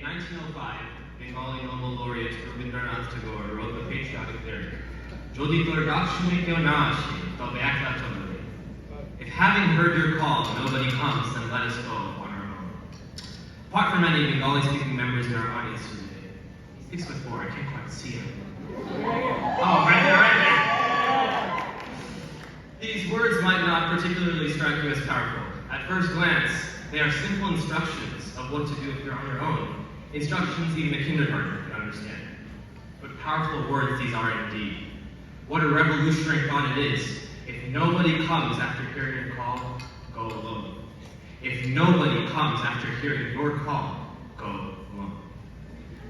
In 1905, Bengali Nobel laureate Rabindranath Tagore wrote the patriotic lyric, "Jodi tor Lakshmi kyo na ashe, tobe ekla cholbe." If having heard your call, nobody comes, then let us go on our own. Apart from any Bengali-speaking members in our audience today, he's 6'4", I can't quite see him. Oh, right there. These words might not particularly strike you as powerful. At first glance, they are simple instructions of what to do if you're on your own. Instructions even a kindergartner can understand. But powerful words these are indeed. What a revolutionary thought it is. If nobody comes after hearing your call, go alone. If nobody comes after hearing your call, go alone.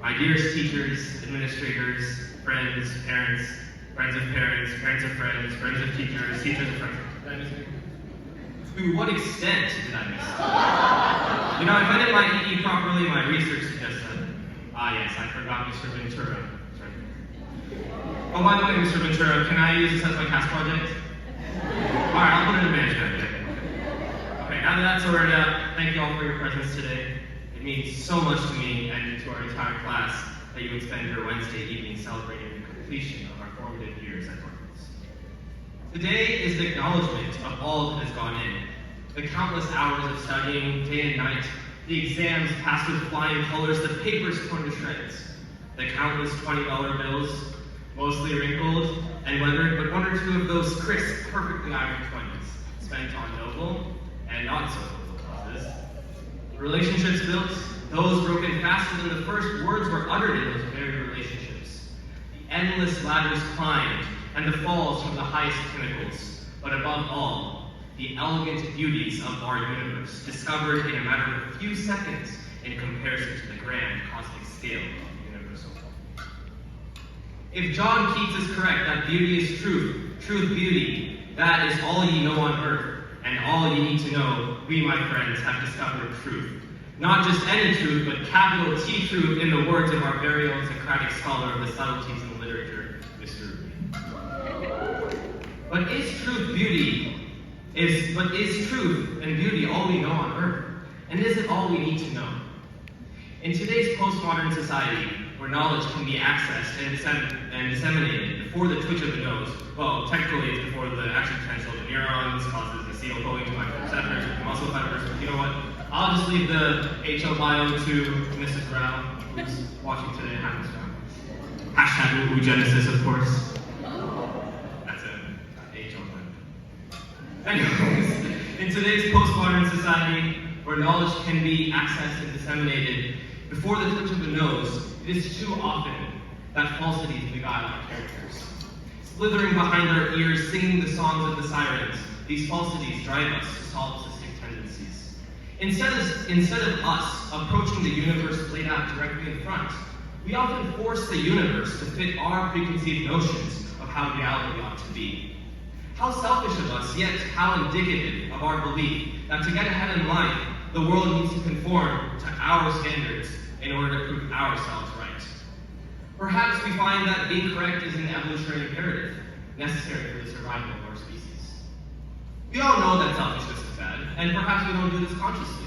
My dearest teachers, administrators, friends, parents, friends of parents, parents of friends, friends of teachers, teachers of friends. Did I miss anything? To what extent did I miss? If I did my EE properly, my research suggests that, yes, I forgot Mr. Ventura. Sorry. Oh, by the way, Mr. Ventura, can I use this as my CAS project? All right, I'll put it in management. Okay, now that that's sorted out, thank you all for your presence today. It means so much to me and to our entire class that you would spend your Wednesday evening celebrating the completion of our formative years at Northwoods. Today is the acknowledgement of all that has gone in. The countless hours of studying, day and night, the exams passed with flying colors, the papers torn to shreds, the countless $20 bills, mostly wrinkled and weathered, but one or two of those crisp, perfectly ironed 20s, spent on noble and not so noble causes. Relationships built, those broken faster than the first words were uttered in those very relationships. The endless ladders climbed, and the falls from the highest pinnacles, but above all, the elegant beauties of our universe, discovered in a matter of a few seconds in comparison to the grand cosmic scale of the universal. If John Keats is correct that beauty is truth, truth beauty, that is all ye know on earth, and all ye need to know, we, my friends, have discovered truth. Not just any truth, but capital T truth in the words of our very own Socratic scholar of the subtleties in literature, Mr. Reed. But is truth and beauty all we know on earth? And is it all we need to know? In today's postmodern society, where knowledge can be accessed and disseminated before the twitch of the nose, well, technically it's before the action potential of the neurons causes the seal going to my receptors with the muscle fibers, but you know what? I'll just leave the HL bio to Mrs. Rao, who's watching today. Happens to hashtag oogenesis, of course. That's it. HL bio. Anyways, in today's postmodern society, where knowledge can be accessed and disseminated before the touch of the nose, it is too often that falsities beguile our characters. Slithering behind our ears, singing the songs of the sirens, these falsities drive us to solipsistic tendencies. Instead of us approaching the universe laid out directly in front, we often force the universe to fit our preconceived notions of how reality ought to be. How selfish of us, yet how indicative of our belief that to get ahead in life, the world needs to conform to our standards in order to prove ourselves right. Perhaps we find that being correct is an evolutionary imperative, necessary for the survival of our species. We all know that selfishness is bad, and perhaps we don't do this consciously.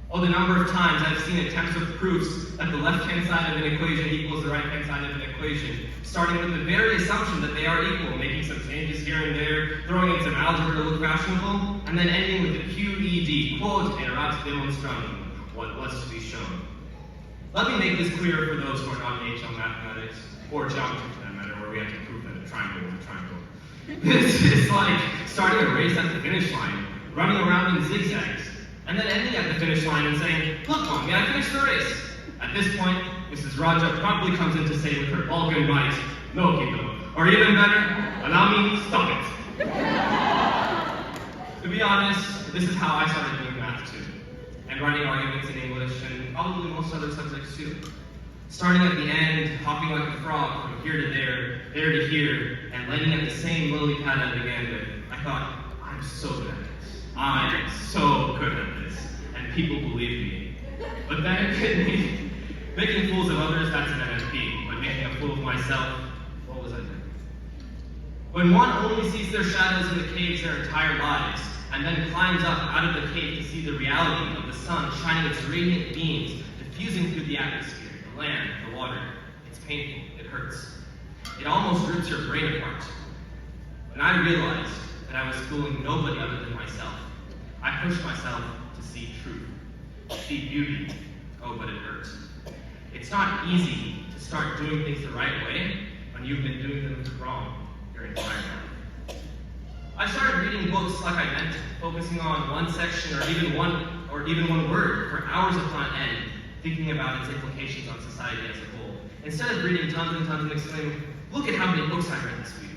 Oh, the number of times I've seen attempts of proofs that the left-hand side of an equation equals the right-hand side of an equation, starting with the very assumption that they are equal, making some changes here and there, throwing in some algebra to look fashionable, and then ending with the QED, quod erat demonstrandum, what was to be shown. Let me make this clear for those who are not in HL mathematics, or geometry for that matter, where we have to prove that a triangle is a triangle. This is like starting a race at the finish line, running around in zigzags, and then ending at the finish line and saying, "Look, Mommy, I finished the race." At this point, Mrs. Raja promptly comes in to say with her Vulcan bite, "No, Kiko," or even better, "Allow me, stop it." To be honest, this is how I started doing math too, and writing arguments in English, and probably most other subjects too. Starting at the end, hopping like a frog from here to there to here, and landing at the same lily pad I began with. I thought, I'm so good at this. I'm so good at this. And people believe me. But then it hit me. Making fools of others, that's an NFP. But making a fool of myself, what was I doing? When one only sees their shadows in the caves their entire lives, and then climbs up out of the cave to see the reality of the sun shining its radiant beams diffusing through the atmosphere, the land, the water. It's painful, it hurts. It almost rips your brain apart. When I realized that I was fooling nobody other than myself, I pushed myself to see truth, to see beauty. Oh, but it hurts. It's not easy to start doing things the right way when you've been doing them wrong your entire life. I started reading books like I meant to, focusing on one section or even one word for hours upon end, thinking about its implications on society as a whole. Instead of reading tons and tons and exclaiming, "Look at how many books I read this week,"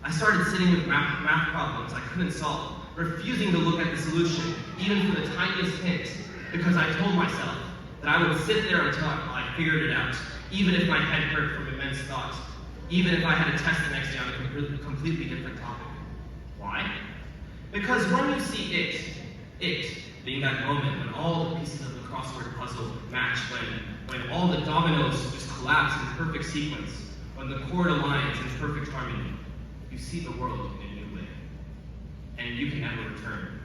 I started sitting with math problems I couldn't solve, refusing to look at the solution, even for the tiniest hint, because I told myself that I would sit there until I figured it out, even if my head hurt from immense thought, even if I had a test the next day on a completely different topic. Why? Because when you see it being that moment when all the pieces of the crossword puzzle match, when all the dominoes just collapse in perfect sequence, when the chord aligns in perfect harmony, you see the world in a new way. And you can never return.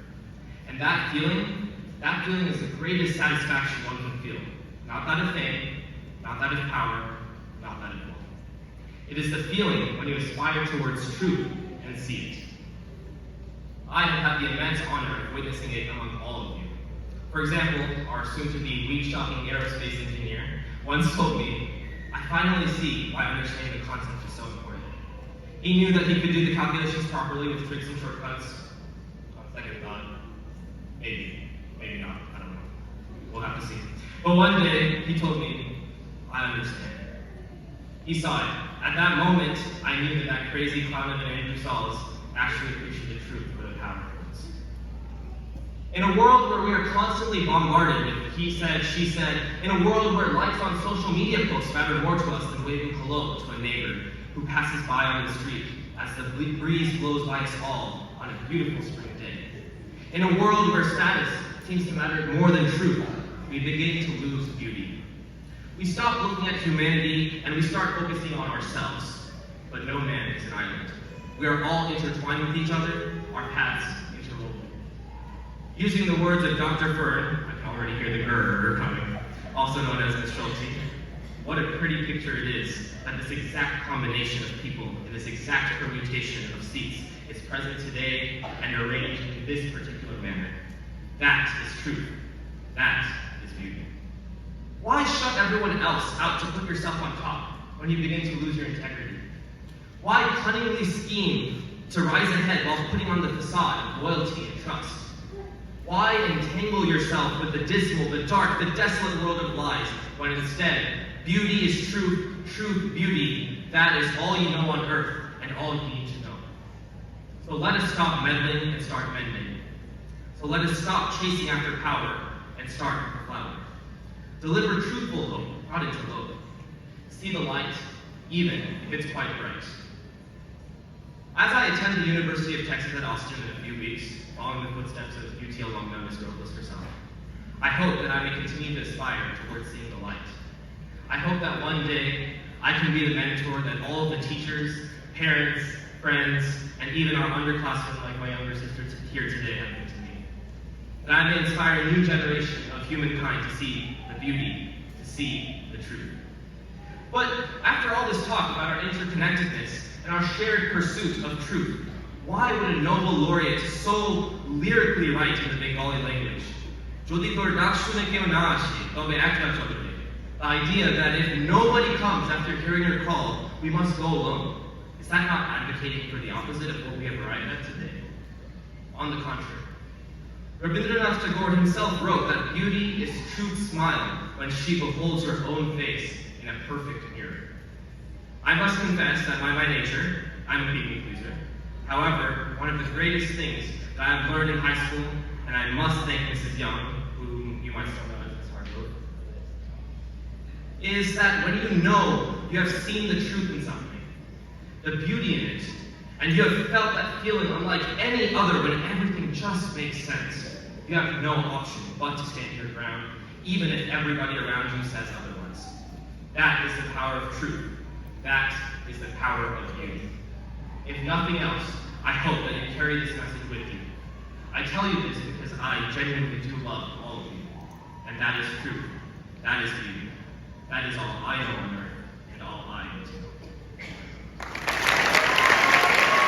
And that feeling is the greatest satisfaction one can feel. Not that of fame, not that of power, not that of wealth. It is the feeling when you aspire towards truth and see it. I have had the immense honor of witnessing it among all of you. For example, our soon-to-be weed-shopping aerospace engineer once told me, "I finally see why understanding the concept is so important." He knew that he could do the calculations properly with tricks and shortcuts. On second thought, maybe not, I don't know. We'll have to see. But one day, he told me, "I understand." He saw it. At that moment, I knew that crazy clown of an Andrew Sauls actually appreciated the truth for the power it was. In a world where we are constantly bombarded with he said, she said, in a world where likes on social media posts matter more to us than waving hello to a neighbor who passes by on the street as the breeze blows by us all on a beautiful spring day. In a world where status seems to matter more than truth, we begin to lose beauty. We stop looking at humanity and we start focusing on ourselves. But no man is an island. We are all intertwined with each other, our paths interwoven. Using the words of Dr. Fern, I can already hear the grrr coming, also known as Miss Schulte, what a pretty picture it is that this exact combination of people in this exact permutation of seats is present today and arranged in this particular manner. That is truth. That is beauty. Why shut everyone else out to put yourself on top when you begin to lose your integrity? Why cunningly scheme to rise ahead while putting on the facade of loyalty and trust? Why entangle yourself with the dismal, the dark, the desolate world of lies, when instead, beauty is truth, truth, beauty, that is all you know on earth and all you need to know. So let us stop meddling and start mending. So let us stop chasing after power and start with the flower. Deliver truthful hope, not into hope. See the light, even if it's quite bright. As I attend the University of Texas at Austin in a few weeks, following the footsteps of UT alumna Ms. Robles herself, I hope that I may continue to aspire towards seeing the light. I hope that one day I can be the mentor that all of the teachers, parents, friends, and even our underclassmen like my younger sisters here today have been to me. That I may inspire a new generation of humankind to see the beauty, to see the truth. But after all this talk about our interconnectedness and our shared pursuit of truth, why would a Nobel laureate so lyrically write in the Bengali language? The idea that if nobody comes after hearing your call, we must go alone. Is that not advocating for the opposite of what we have arrived at today? On the contrary. Rabindranath Tagore himself wrote that beauty is truth's smile when she beholds her own face in a perfect mirror. I must confess that by my nature, I'm a people pleaser. However, one of the greatest things that I've learned in high school, and I must thank Mrs. Young, whom you might still know as Ms. Hargrove, is that when you know you have seen the truth in something, the beauty in it, and you have felt that feeling unlike any other when everything just makes sense, you have no option but to stand your ground, even if everybody around you says otherwise. That is the power of truth. That is the power of beauty. If nothing else, I hope that you carry this message with you. I tell you this because I genuinely do love all of you, and that is truth. That is beauty. That is all I know on earth.